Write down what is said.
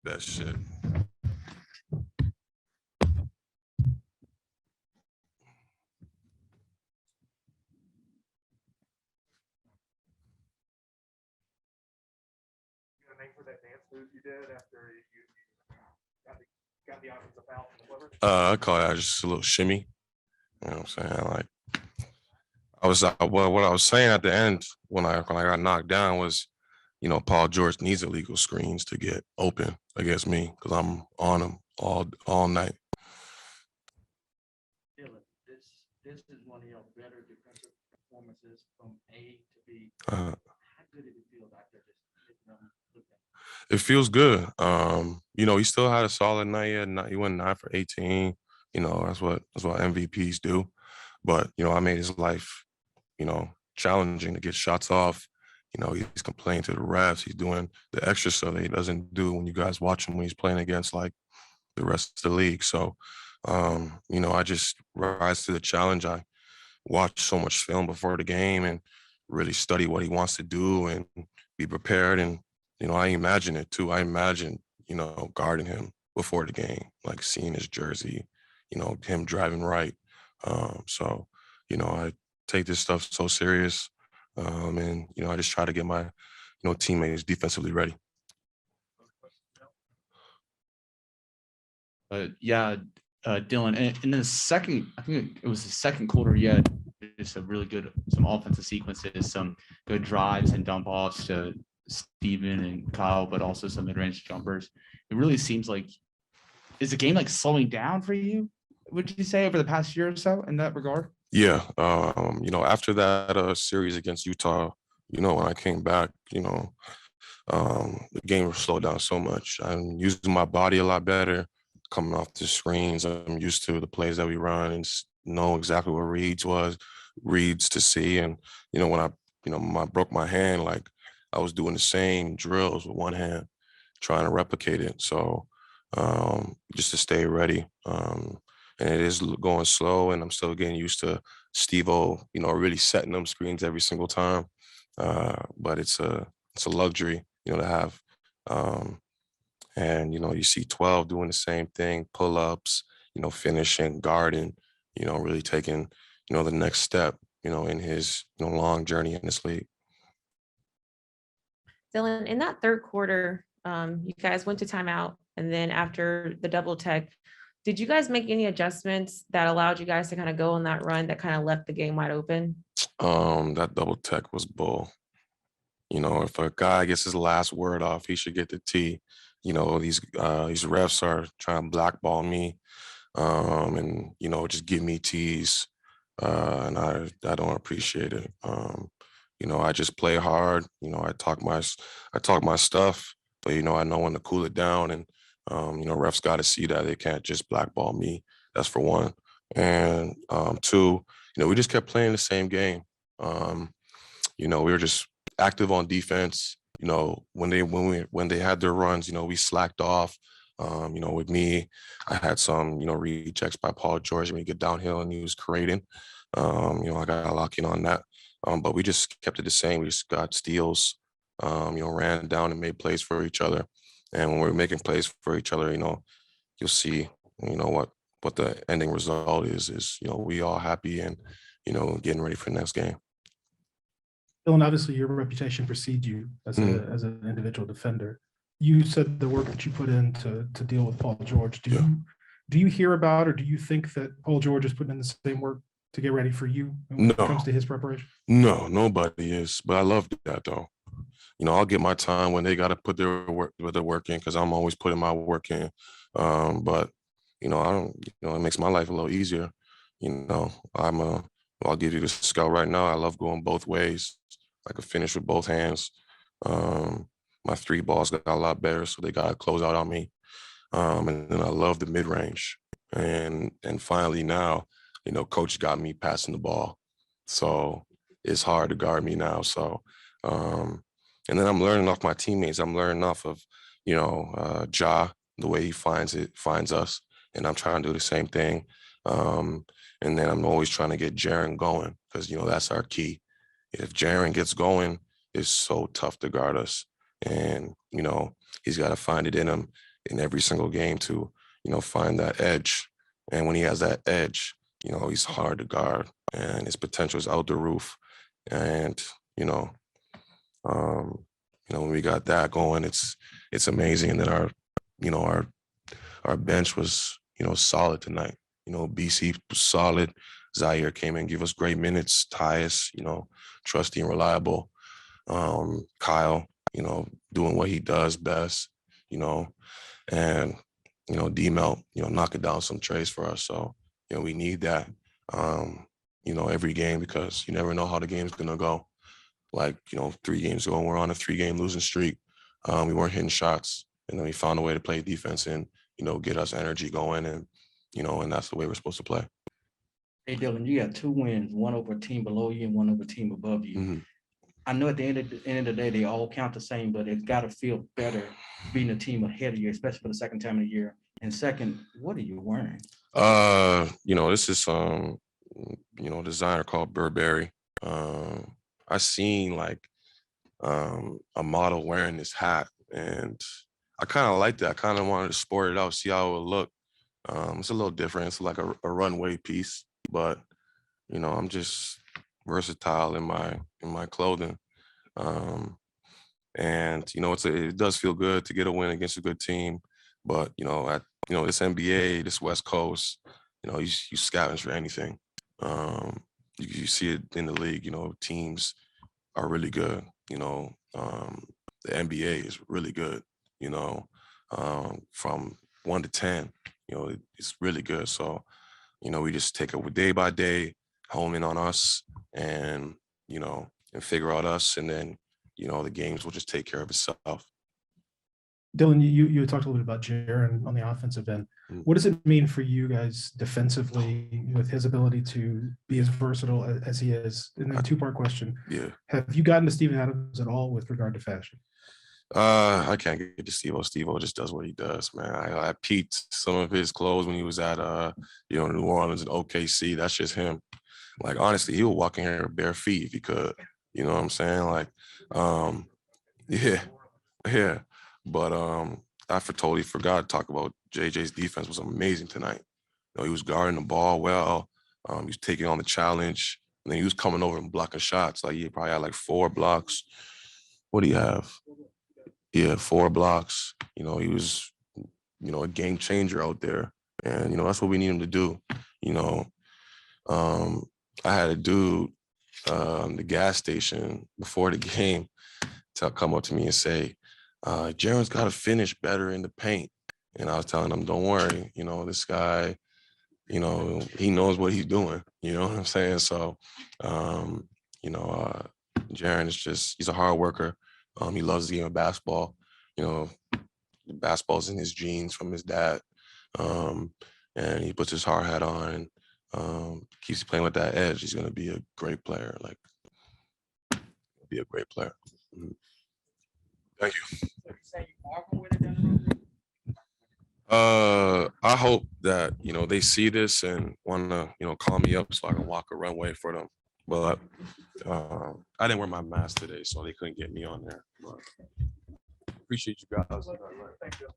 That shit. For that dance move you did after you got the offensive foul from the Clippers? I call that just a little shimmy. You know what I'm saying? Like what I was saying at the end when I got knocked down was, Paul George needs illegal screens to get open against me because I'm on him all night. Dillon, this is one of your better defensive performances from A to B. Uh, How good did it feel after just hitting them? it feels good. He still had a solid night. He went 9 for 18. That's what MVPs do. But I made his life, challenging to get shots off. He's complaining to the refs. He's doing the extra stuff that he doesn't do when you guys watch him when he's playing against like the rest of the league. So, I just rise to the challenge. I watch so much film before the game and really study what he wants to do and be prepared. And, I imagine it too. I imagine, guarding him before the game, like seeing his jersey, him driving right. So, I take this stuff so serious. And, I just try to get my, teammates defensively ready. Dillon, in the second, I think it was the second quarter, you had just some offensive sequences, some good drives and dump offs to Steven and Kyle, but also some mid-range jumpers. It really seems like, is the game like slowing down for you, would you say, over the past year or so in that regard? Yeah. After that series against Utah, when I came back, the game slowed down so much. I'm using my body a lot better, coming off the screens. I'm used to the plays that we run and know exactly what reads to see. And, when I broke my hand, like I was doing the same drills with one hand, trying to replicate it. So just to stay ready. And it is going slow, and I'm still getting used to Steve-O, really setting them screens every single time. But it's a luxury, to have. And you see 12 doing the same thing, pull-ups, finishing, guarding, really taking, the next step, in his long journey in this league. Dillon, in that third quarter, you guys went to timeout, and then after the double tech, did you guys make any adjustments that allowed you guys to kind of go on that run that kind of left the game wide open? That double tech was bull. If a guy gets his last word off, he should get the T. These refs are trying to blackball me, and just give me T's, and I don't appreciate it. I just play hard. I talk my stuff, but I know when to cool it down. And refs got to see that they can't just blackball me. That's for one. And two, we just kept playing the same game. We were just active on defense. When they had their runs, we slacked off. With me, I had some, rechecks by Paul George when we get downhill and he was creating. I got a lock in on that. But we just kept it the same. We just got steals, ran down and made plays for each other. And when we're making plays for each other, you'll see, what the ending result is, we all happy and, getting ready for the next game. Dillon, obviously your reputation precedes you as an individual defender. You said the work that you put in to deal with Paul George. Do you hear about, or do you think that Paul George is putting in the same work to get ready for you when it comes to his preparation? No, nobody is. But I love that though. I'll get my time when they got to put their work in, because I'm always putting my work in. But I don't. It makes my life a little easier. I'll give you the scout right now. I love going both ways. I could finish with both hands. My three balls got a lot better, so they got to close out on me. And then I love the mid range. And finally now, coach got me passing the ball, so it's hard to guard me now. So. And then I'm learning off my teammates. I'm learning off of, Ja, the way he finds us. And I'm trying to do the same thing. And then I'm always trying to get Jaren going, because, that's our key. If Jaren gets going, it's so tough to guard us. And, he's got to find it in him. in every single game to, find that edge. And when he has that edge, he's hard to guard and his potential is out the roof. And, when we got that going, it's amazing. And then our bench was, solid tonight. BC was solid. Zaire came in, give us great minutes. Tyus, trusty and reliable. Kyle, doing what he does best, and, D-Melt, knocking down some trays for us. So, we need that, every game because you never know how the game's going to go. Like, 3 games ago, we're on a 3-game losing streak. We weren't hitting shots, and then we found a way to play defense and, get us energy going. And, and that's the way we're supposed to play. Hey, Dillon, you got 2 wins, one over a team below you and one over a team above you. Mm-hmm. I know at the end of the day, they all count the same, but it's got to feel better being a team ahead of you, especially for the second time in a year. And second, what are you wearing? This is some, designer called Burberry. I seen like a model wearing this hat, and I kind of liked that. I kind of wanted to sport it out, see how it would look. It's a little different. It's like a runway piece, but I'm just versatile in my clothing. And it does feel good to get a win against a good team, but this NBA, this West Coast, you scavenge for anything. You see it in the league. Teams are really good. The NBA is really good. From 1 to 10, it's really good. So we just take it day by day, home in on us, and and figure out us, and then the games will just take care of itself. Dillon, you had talked a little bit about Jaren on the offensive end. What does it mean for you guys defensively with his ability to be as versatile as he is? And then 2-part question. Yeah. Have you gotten to Steven Adams at all with regard to fashion? I can't get to Steve-O. Steve-O just does what he does, man. I peeped some of his clothes when he was at New Orleans and OKC. That's just him. Like, honestly, he would walk in here bare feet if he could. You know what I'm saying? Like, yeah. But I totally forgot to talk about JJ's defense was amazing tonight. He was guarding the ball well. He was taking on the challenge, and then he was coming over and blocking shots. Like, he probably had like 4 blocks. What do you have? Yeah, 4 blocks. He was, a game changer out there. And, that's what we need him to do. I had a dude the gas station before the game to come up to me and say, Jaren's got to finish better in the paint. And I was telling him, don't worry, this guy, he knows what he's doing. You know what I'm saying? So, Jaren is he's a hard worker. He loves the game of basketball. Basketball's in his genes from his dad. And he puts his hard hat on and keeps playing with that edge. He's going to be a great player. Mm-hmm. Thank you. I hope that, they see this and want to, call me up so I can walk a runway for them. But I didn't wear my mask today, so they couldn't get me on there. But appreciate you guys. Thank you.